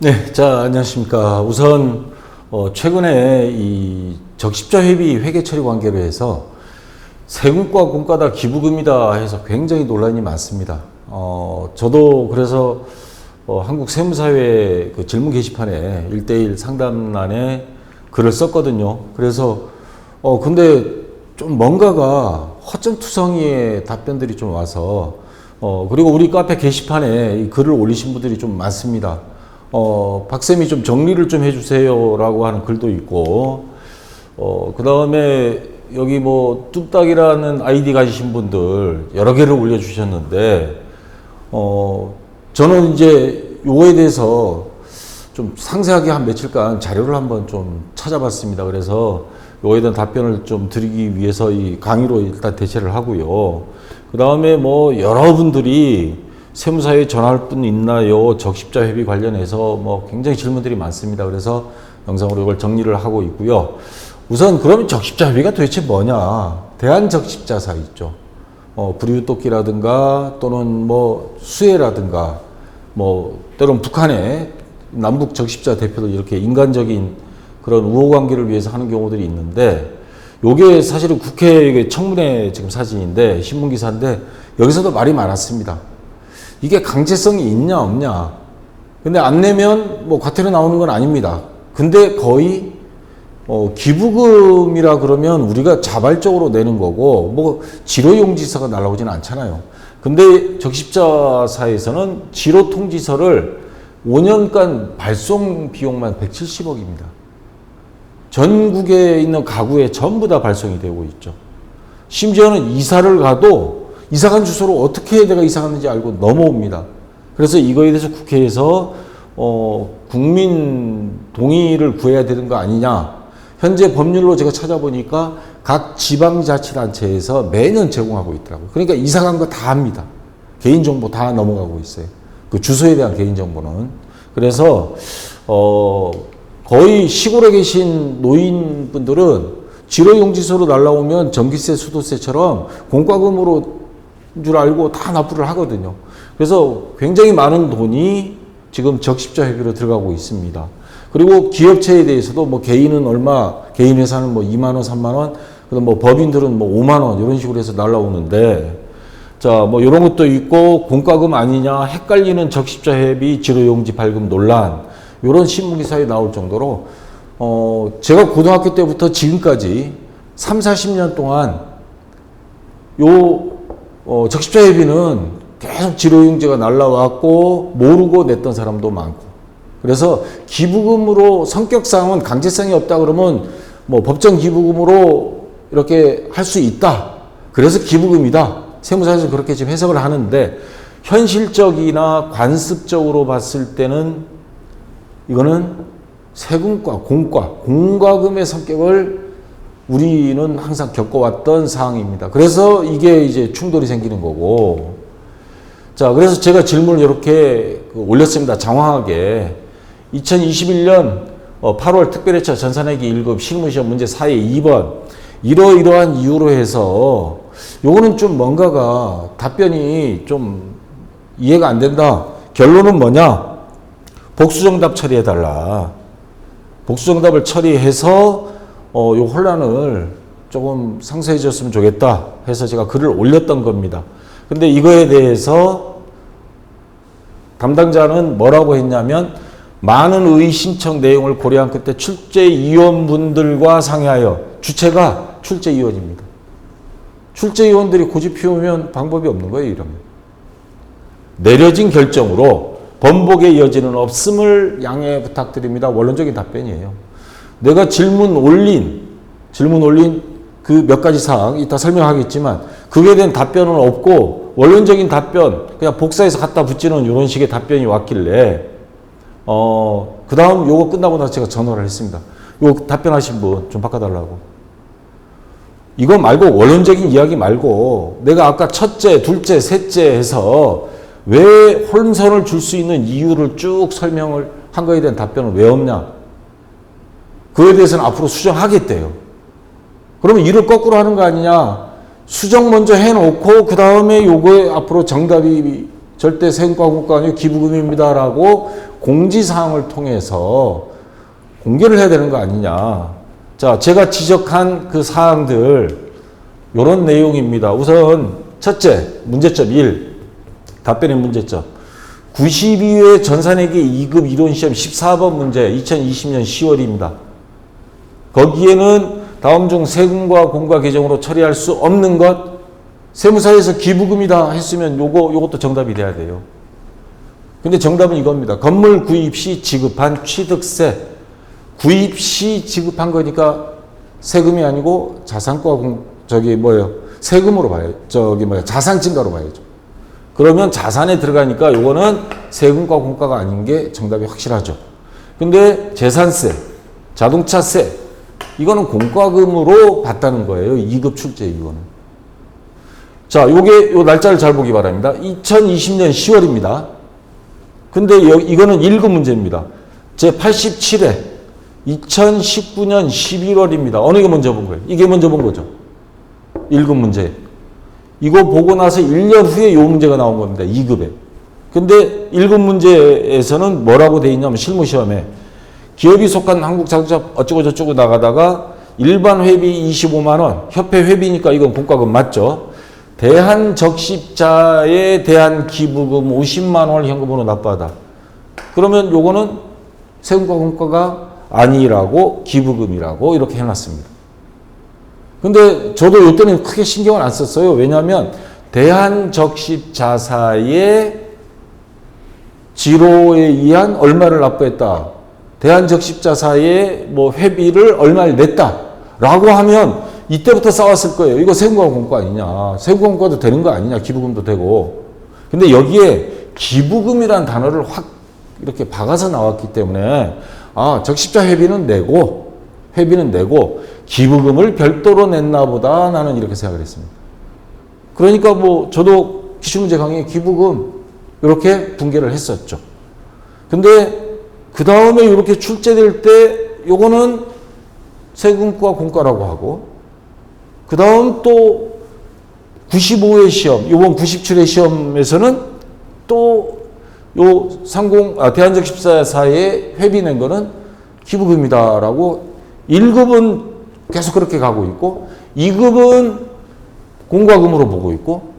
네, 자, 안녕하십니까. 우선, 최근에 이 적십자회비 회계 처리 관계로 해서 세금과 공과다 기부금이다 해서 굉장히 논란이 많습니다. 저도 그래서 한국세무사회 그 질문 게시판에 1:1 상담란에 글을 썼거든요. 그래서, 근데 좀 뭔가가 허점투성이의 답변들이 좀 와서, 그리고 우리 카페 게시판에 이 글을 올리신 분들이 좀 많습니다. 박쌤이 좀 정리를 좀 해주세요 라고 하는 글도 있고, 그 다음에 여기 뭐 뚝딱이라는 아이디 가지신 분들 여러 개를 올려주셨는데, 저는 이제 요거에 대해서 좀 상세하게 한 며칠간 자료를 한번 좀 찾아봤습니다. 그래서 요거에 대한 답변을 좀 드리기 위해서 이 강의로 일단 대체를 하고요. 그 다음에 뭐 여러분들이 세무사에 전화할 분 있나요? 적십자 회비 관련해서 뭐 굉장히 질문들이 많습니다. 그래서 영상으로 이걸 정리를 하고 있고요. 우선 그러면 적십자 회비가 도대체 뭐냐? 대한적십자사 있죠. 부리우토끼라든가 또는 뭐 수해라든가 뭐 때론 북한의 남북 적십자 대표들 이렇게 인간적인 그런 우호관계를 위해서 하는 경우들이 있는데, 요게 사실은 국회 청문회 지금 사진인데 신문기사인데 여기서도 말이 많았습니다. 이게 강제성이 있냐 없냐. 근데 안 내면 뭐 과태료 나오는 건 아닙니다. 근데 거의 기부금이라 그러면 우리가 자발적으로 내는 거고 뭐 지로용지서가 날라오지는 않잖아요. 근데 적십자사에서는 지로통지서를 5년간 발송 비용만 170억입니다. 전국에 있는 가구에 전부 다 발송이 되고 있죠. 심지어는 이사를 가도 이사간 주소로 어떻게 내가 이사 갔는지 알고 넘어옵니다. 그래서 이거에 대해서 국회에서 국민 동의를 구해야 되는 거 아니냐. 현재 법률로 제가 찾아보니까 각 지방자치단체에서 매년 제공하고 있더라고요. 그러니까 이사 간 거 다 합니다. 개인정보 다 넘어가고 있어요. 그 주소에 대한 개인정보는. 그래서 거의 시골에 계신 노인분들은 지로용지서로 날라오면 전기세, 수도세처럼 공과금으로 줄 알고 다 납부를 하거든요. 그래서 굉장히 많은 돈이 지금 적십자 회비로 들어가고 있습니다. 그리고 기업체에 대해서도 뭐 개인은 얼마, 개인 회사는 뭐 2만 원, 3만 원, 그다음 뭐 법인들은 뭐 5만 원 이런 식으로 해서 날라오는데, 자, 뭐 이런 것도 있고 공과금 아니냐, 헷갈리는 적십자 회비 지로용지 발급 논란, 이런 신문기사에 나올 정도로 제가 고등학교 때부터 지금까지 3, 40년 동안 적십자 회비는 계속 지로용지가 날라왔고 모르고 냈던 사람도 많고, 그래서 기부금으로 성격상은 강제성이 없다 그러면 뭐 법정 기부금으로 이렇게 할 수 있다. 그래서 기부금이다. 세무사에서 그렇게 지금 해석을 하는데, 현실적이나 관습적으로 봤을 때는 이거는 세금과 공과금의 성격을 우리는 항상 겪어왔던 사항입니다. 그래서 이게 이제 충돌이 생기는 거고. 자, 그래서 제가 질문을 이렇게 올렸습니다. 장황하게. 2021년 8월 특별회차 전산회기 1급 실무시험 문제 4의 2번. 이러이러한 이유로 해서 요거는 좀 뭔가가 답변이 좀 이해가 안 된다. 결론은 뭐냐? 복수정답 처리해달라. 복수정답을 처리해서 요 혼란을 조금 상세해졌으면 좋겠다 해서 제가 글을 올렸던 겁니다. 근데 이거에 대해서 담당자는 뭐라고 했냐면, 많은 의의 신청 내용을 고려한 끝에 출제위원분들과 상의하여, 주체가 출제위원입니다. 출제위원들이 고집 피우면 방법이 없는 거예요, 이러면. 내려진 결정으로 번복의 여지는 없음을 양해 부탁드립니다. 원론적인 답변이에요. 내가 질문 올린 그 몇 가지 사항 이따 설명하겠지만 그게 대한 답변은 없고 원론적인 답변 그냥 복사해서 갖다 붙이는 이런 식의 답변이 왔길래 그 다음 요거 끝나고 나서 제가 전화를 했습니다. 요거 답변하신 분 좀 바꿔달라고. 이거 말고 원론적인 이야기 말고 내가 아까 첫째, 둘째, 셋째 해서 왜 혼선을 줄 수 있는 이유를 쭉 설명을 한 거에 대한 답변은 왜 없냐? 그에 대해서는 앞으로 수정하겠대요. 그러면 일을 거꾸로 하는 거 아니냐? 수정 먼저 해놓고 그 다음에 요거에 앞으로 절대 세금과 공과가 아니고 기부금입니다라고 공지사항을 통해서 공개를 해야 되는 거 아니냐. 자, 제가 지적한 그 사항들 요런 내용입니다. 우선 첫째, 문제점 1. 답변의 문제점. 92회 전산회계 2급 이론시험 14번 문제 2020년 10월입니다. 거기에는 다음 중 세금과 공과 계정으로 처리할 수 없는 것 세무사에서 기부금이다 했으면 요것도 정답이 돼야 돼요. 근데 정답은 이겁니다. 건물 구입 시 지급한 취득세. 구입 시 지급한 거니까 세금이 아니고 자산과 세금으로 봐요. 자산 증가로 봐야죠. 그러면 자산에 들어가니까 요거는 세금과 공과가 아닌 게 정답이 확실하죠. 근데 재산세, 자동차세 이거는 공과금으로 봤다는 거예요. 2급 출제 이거는. 자, 요 날짜를 잘 보기 바랍니다. 2020년 10월입니다. 근데 이거는 1급 문제입니다. 제 87회 2019년 11월입니다. 어느 게 먼저 본 거예요? 이게 먼저 본 거죠. 1급 문제. 이거 보고 나서 1년 후에 요 문제가 나온 겁니다. 2급에. 근데 1급 문제에서는 뭐라고 돼 있냐면 실무시험에 기업이 속한 한국자동차 어쩌고저쩌고 나가다가 일반 회비 25만 원, 협회 회비니까 이건 공과금 맞죠? 대한적십자에 대한 기부금 50만 원을 현금으로 납부하다. 그러면 요거는 세금과 공과가 아니라고 기부금이라고 이렇게 해놨습니다. 근데 저도 이때는 크게 신경을 안 썼어요. 왜냐하면 대한적십자사의 지로에 의한 얼마를 납부했다. 대한적십자사의 회비를 얼마를 냈다라고 하면 이때부터 싸웠을 거예요. 이거 세금과 공과 아니냐. 세금과 공과도 되는 거 아니냐. 기부금도 되고. 근데 여기에 기부금이라는 단어를 확 이렇게 박아서 나왔기 때문에 적십자 회비는 내고 기부금을 별도로 냈나 보다 나는 이렇게 생각을 했습니다. 그러니까 저도 기출문제 강의에 기부금 이렇게 분개를 했었죠. 근데 그 다음에 이렇게 출제될 때 요거는 세금과 공과라고 하고 그 다음 또 95회 시험, 요번 97회 시험에서는 또 대한적십자사에 회비 낸 거는 기부금이다라고 1급은 계속 그렇게 가고 있고 2급은 공과금으로 보고 있고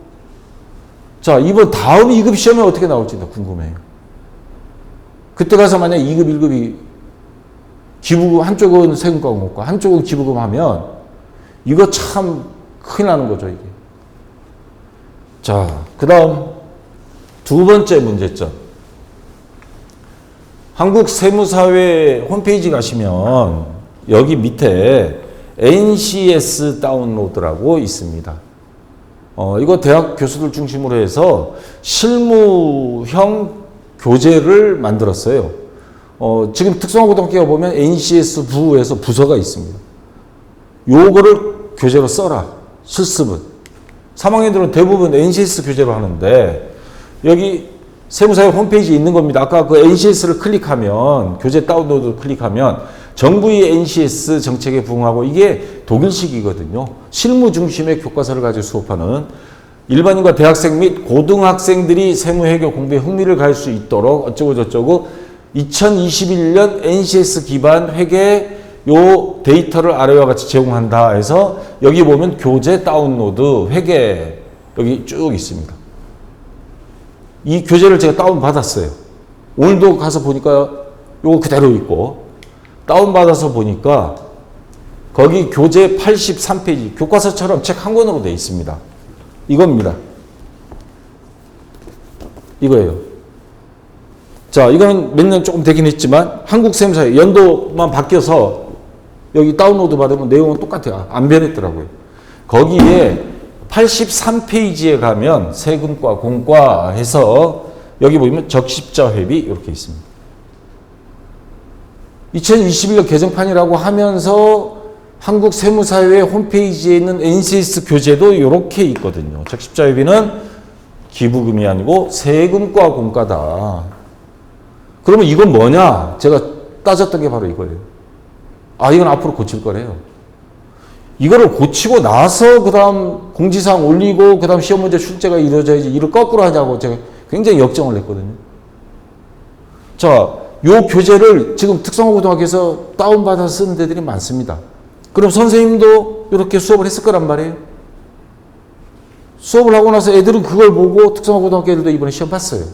자, 이번 다음 2급 시험에 어떻게 나올지 궁금해요. 그때 가서 만약 2급, 1급이 기부금 한쪽은 세금과 공과 한쪽은 기부금 하면 이거 참 큰일 나는 거죠, 이게. 자, 그 다음 두 번째 문제점. 한국세무사회 홈페이지 가시면 여기 밑에 NCS 다운로드라고 있습니다. 이거 대학 교수들 중심으로 해서 실무형 교재를 만들었어요. 지금 특성화고등학교가 보면 NCS 부에서 부서가 있습니다. 요거를 교재로 써라. 실습은. 3학년들은 대부분 NCS 교재로 하는데 여기 세무사회 홈페이지에 있는 겁니다. 아까 그 NCS를 클릭하면 교재 다운로드 클릭하면 정부의 NCS 정책에 부응하고 이게 독일식이거든요. 실무 중심의 교과서를 가지고 수업하는 일반인과 대학생 및 고등학생들이 세무회계 공부에 흥미를 가질 수 있도록 어쩌고저쩌고 2021년 NCS 기반 회계 요 데이터를 아래와 같이 제공한다 해서 여기 보면 교재 다운로드 회계 여기 쭉 있습니다. 이 교재를 제가 다운받았어요. 오늘도 가서 보니까 요거 그대로 있고 다운받아서 보니까 거기 교재 83페이지 교과서처럼 책 한 권으로 되어 있습니다. 이겁니다. 이거예요. 자, 이거는 몇 년 조금 되긴 했지만 한국세무사회 연도만 바뀌어서 여기 다운로드 받으면 내용은 똑같아요. 안 변했더라고요. 거기에 83페이지에 가면 세금과 공과 해서 여기 보면 적십자 회비 이렇게 있습니다. 2021년 개정판이라고 하면서 한국세무사회 홈페이지에 있는 NCS 교재도 이렇게 있거든요. 적십자 회비는 기부금이 아니고 세금과 공과다. 그러면 이건 뭐냐? 제가 따졌던 게 바로 이거예요. 이건 앞으로 고칠 거래요. 이거를 고치고 나서 그 다음 공지사항 올리고 그 다음 시험 문제 출제가 이루어져야지 이를 거꾸로 하냐고 제가 굉장히 역정을 했거든요. 자, 요 교재를 지금 특성화고등학교에서 다운받아 쓰는 데들이 많습니다. 그럼 선생님도 이렇게 수업을 했을 거란 말이에요. 수업을 하고 나서 애들은 그걸 보고 특성화고등학교 애들도 이번에 시험 봤어요.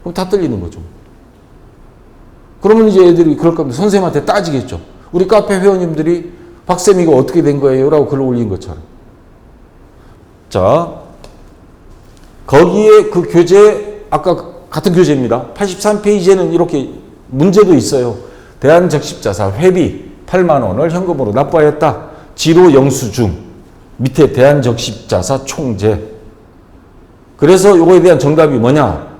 그럼 다 틀리는 거죠. 그러면 이제 애들이 그럴 겁니다. 선생님한테 따지겠죠. 우리 카페 회원님들이 박쌤 이거 어떻게 된 거예요? 라고 글을 올린 것처럼. 자, 거기에 그 교재, 아까 같은 교재입니다. 83페이지에는 이렇게 문제도 있어요. 대한적십자사 회비 8만 원을 현금으로 납부하였다. 지로 영수증. 밑에 대한적십자사 총재. 그래서 이거에 대한 정답이 뭐냐?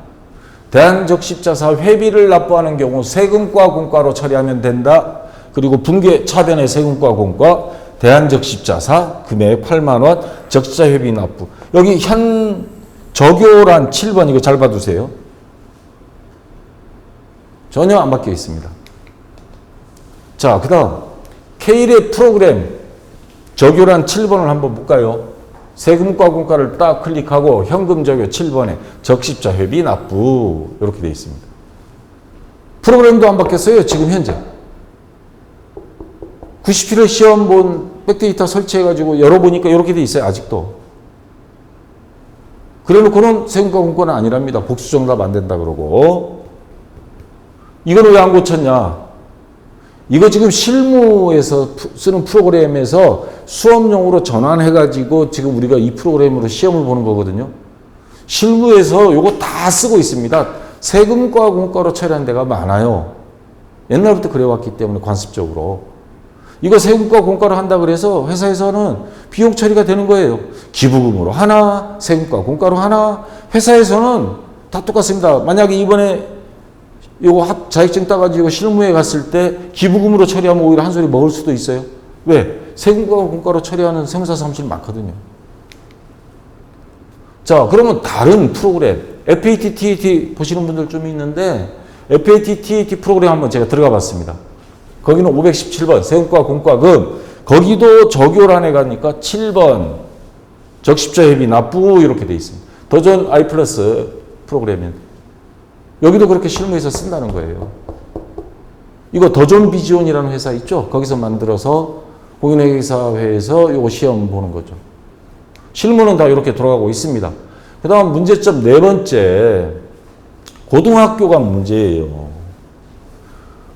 대한적십자사 회비를 납부하는 경우 세금과 공과로 처리하면 된다. 그리고 분계 차변의 세금과 공과 대한적십자사 금액 8만 원 적십자 회비 납부. 여기 현 적요란 7번 이거 잘 봐두세요. 전혀 안 바뀌어 있습니다. 자, 그 다음 K랩 프로그램 적요란 7번을 한번 볼까요? 세금과 공과를 딱 클릭하고 현금 적요 7번에 적십자 회비 납부 이렇게 되어 있습니다. 프로그램도 안 바뀌었어요. 지금 현재 90필의 시험 본 백데이터 설치해가지고 열어보니까 이렇게 되어 있어요. 아직도. 그래놓고는 세금과 공과는 아니랍니다. 복수정답 안 된다 그러고. 이건 왜 안 고쳤냐? 이거 지금 실무에서 쓰는 프로그램에서 수업용으로 전환해가지고 지금 우리가 이 프로그램으로 시험을 보는 거거든요. 실무에서 이거 다 쓰고 있습니다. 세금과 공과로 처리하는 데가 많아요. 옛날부터 그래왔기 때문에 관습적으로. 이거 세금과 공과로 한다 그래서 회사에서는 비용 처리가 되는 거예요. 기부금으로 하나, 세금과 공과로 하나. 회사에서는 다 똑같습니다. 만약에 이번에 요거 자격증 따가지고 실무에 갔을 때 기부금으로 처리하면 오히려 한 소리 먹을 수도 있어요. 왜? 세금과 공과로 처리하는 세무사 사무실 많거든요. 자, 그러면 다른 프로그램 FAT, TAT 보시는 분들 좀 있는데 FAT, TAT 프로그램 한번 제가 들어가 봤습니다. 거기는 517번 세금과 공과금 거기도 적요란에 가니까 7번 적십자 회비 납부 이렇게 돼 있습니다. 도전 I 플러스 프로그램인 여기도 그렇게 실무에서 쓴다는 거예요. 이거 더존 비지온이라는 회사 있죠? 거기서 만들어서 공인회계사회에서 이거 시험 보는 거죠. 실무는 다 이렇게 돌아가고 있습니다. 그 다음 문제점 네 번째. 고등학교가 문제예요.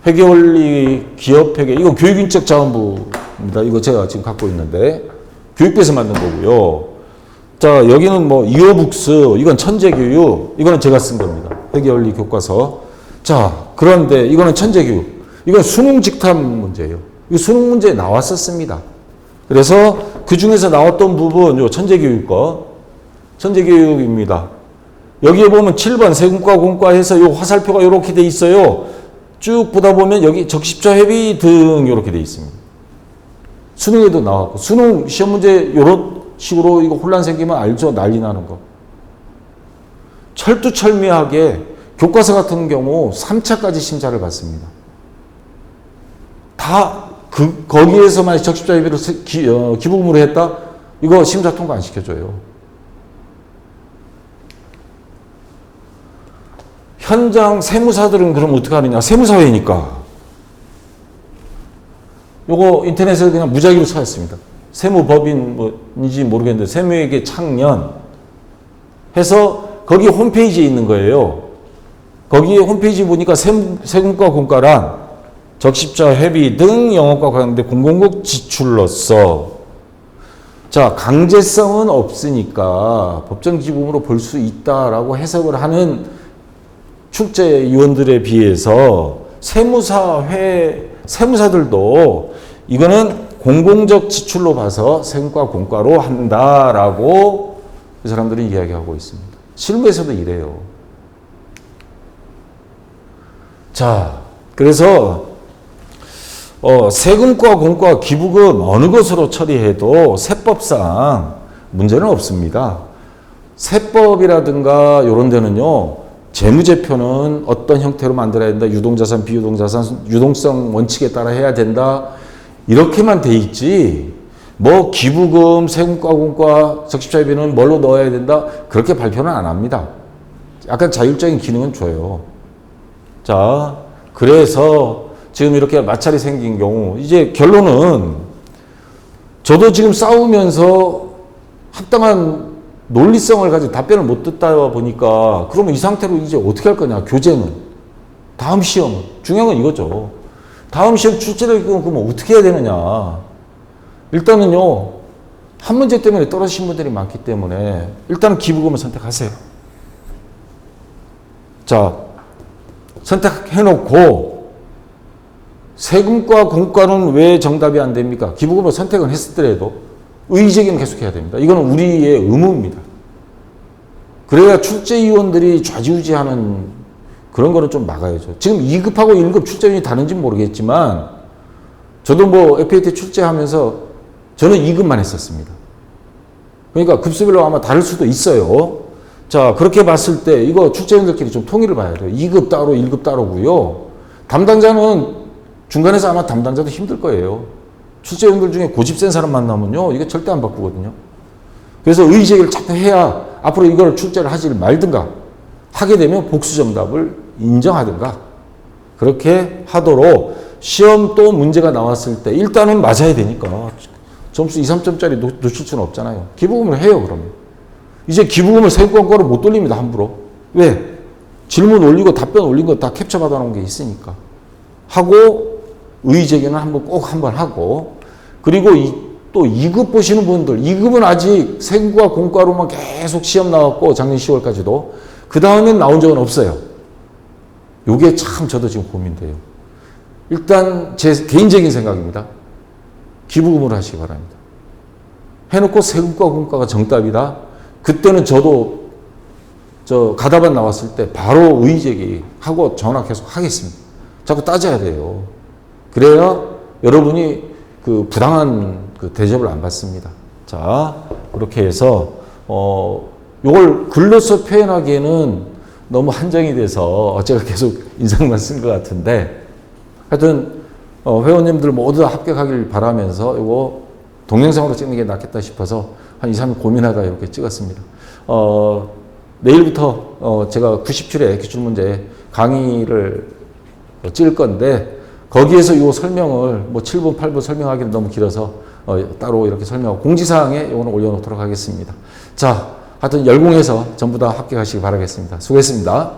회계원리, 기업회계, 이거 교육인적자원부입니다. 이거 제가 지금 갖고 있는데 교육부에서 만든 거고요. 자, 여기는 뭐 이어북스, 이건 천재교육, 이거는 제가 쓴 겁니다. 회계원리 교과서. 자, 그런데 이거는 천재교육, 이건 수능 직탐 문제예요. 이거 수능 문제에 나왔었습니다. 그래서 그 중에서 나왔던 부분, 요 천재교육 거, 천재교육입니다. 여기에 보면 7번 세금과 공과해서 요 화살표가 이렇게 돼 있어요. 쭉 보다 보면 여기 적십자 회비 등 이렇게 돼 있습니다. 수능에도 나왔고, 수능 시험 문제 이런 식으로 이거 혼란 생기면 알죠? 난리 나는 거. 철두철미하게 교과서 같은 경우 3차까지 심사를 받습니다. 다 거기에서만 적십자 회비를 기부금으로 했다? 이거 심사 통과 안 시켜줘요. 현장 세무사들은 그럼 어떻게 하느냐? 세무사회니까. 요거 인터넷에서 그냥 무작위로 찾았습니다. 세무법인인지 모르겠는데 세무회계 창년 해서 거기 홈페이지에 있는 거예요. 거기에 홈페이지 보니까 세금과 공과란 적십자 회비 등 영업과 관련된 공공국 지출로서 자, 강제성은 없으니까 법정 기부금으로 볼 수 있다라고 해석을 하는 출제위원들에 비해서 세무사들도 이거는 공공적 지출로 봐서 세금과 공과로 한다라고 이 사람들은 이야기하고 있습니다. 실무에서도 이래요. 자, 그래서 세금과 공과 기부금 어느 것으로 처리해도 세법상 문제는 없습니다. 세법이라든가 이런 데는요. 재무제표는 어떤 형태로 만들어야 된다. 유동자산, 비유동자산, 유동성 원칙에 따라 해야 된다. 이렇게만 돼 있지. 뭐 기부금, 세금과 공과, 적십자회비는 뭘로 넣어야 된다. 그렇게 발표는 안 합니다. 약간 자율적인 기능은 줘요. 자, 그래서 지금 이렇게 마찰이 생긴 경우, 이제 결론은 저도 지금 싸우면서 합당한 논리성을 가지고 답변을 못 듣다 보니까 그러면 이 상태로 이제 어떻게 할 거냐, 교재는. 다음 시험은. 중요한 건 이거죠. 다음 시험 출제를 그러면 어떻게 해야 되느냐. 일단은요, 한 문제 때문에 떨어지신 분들이 많기 때문에 일단은 기부금을 선택하세요. 자, 선택해놓고 세금과 공과는 왜 정답이 안 됩니까? 기부금을 선택은 했더라도 의의제기는 계속해야 됩니다. 이거는 우리의 의무입니다. 그래야 출제위원들이 좌지우지하는 그런 거는 좀 막아야죠. 지금 2급하고 1급 출제위원이 다른지는 모르겠지만 저도 뭐 FAT 출제하면서 저는 2급만 했었습니다. 그러니까 급수별로 아마 다를 수도 있어요. 자, 그렇게 봤을 때 이거 출제위원들끼리 좀 통일을 봐야 돼요. 2급 따로 1급 따로고요. 담당자는 중간에서 아마 담당자도 힘들 거예요. 출제위원들 중에 고집 센 사람 만나면요, 이게 절대 안 바꾸거든요. 그래서 의의제기를 자꾸 해야 앞으로 이걸 출제를 하지 말든가, 하게 되면 복수 정답을 인정하든가, 그렇게 하도록 시험 또 문제가 나왔을 때 일단은 맞아야 되니까 점수 2, 3점짜리 놓칠 수는 없잖아요. 기부금을 해요, 그러면. 이제 기부금을 세금과로 못 돌립니다, 함부로. 왜? 질문 올리고 답변 올린 거 다 캡처 받아놓은 게 있으니까. 하고, 의의제기는 꼭 한번 하고, 그리고 또 2급 보시는 분들, 2급은 아직 세금과 공과로만 계속 시험 나왔고, 작년 10월까지도. 그 다음엔 나온 적은 없어요. 요게 참 저도 지금 고민돼요. 일단 제 개인적인 생각입니다. 기부금으로 하시기 바랍니다. 해놓고 세금과 공과가 정답이다. 그때는 저도 가다반 나왔을 때 바로 의의제기하고 전화 계속 하겠습니다. 자꾸 따져야 돼요. 그래야 여러분이 그 부당한 그 대접을 안 받습니다. 자, 그렇게 해서 요걸 글로써 표현하기에는 너무 한정이 돼서 제가 계속 인상만 쓴 것 같은데, 하여튼 회원님들 모두 다 합격하길 바라면서 이거 동영상으로 찍는 게 낫겠다 싶어서 한 2, 3일 고민하다 이렇게 찍었습니다. 내일부터 제가 97회 기출문제 강의를 찍을 건데, 거기에서 이 설명을 뭐 7분, 8분 설명하기는 너무 길어서 따로 이렇게 설명하고 공지사항에 이거는 올려놓도록 하겠습니다. 자, 하여튼 열공해서 전부 다 합격하시기 바라겠습니다. 수고했습니다.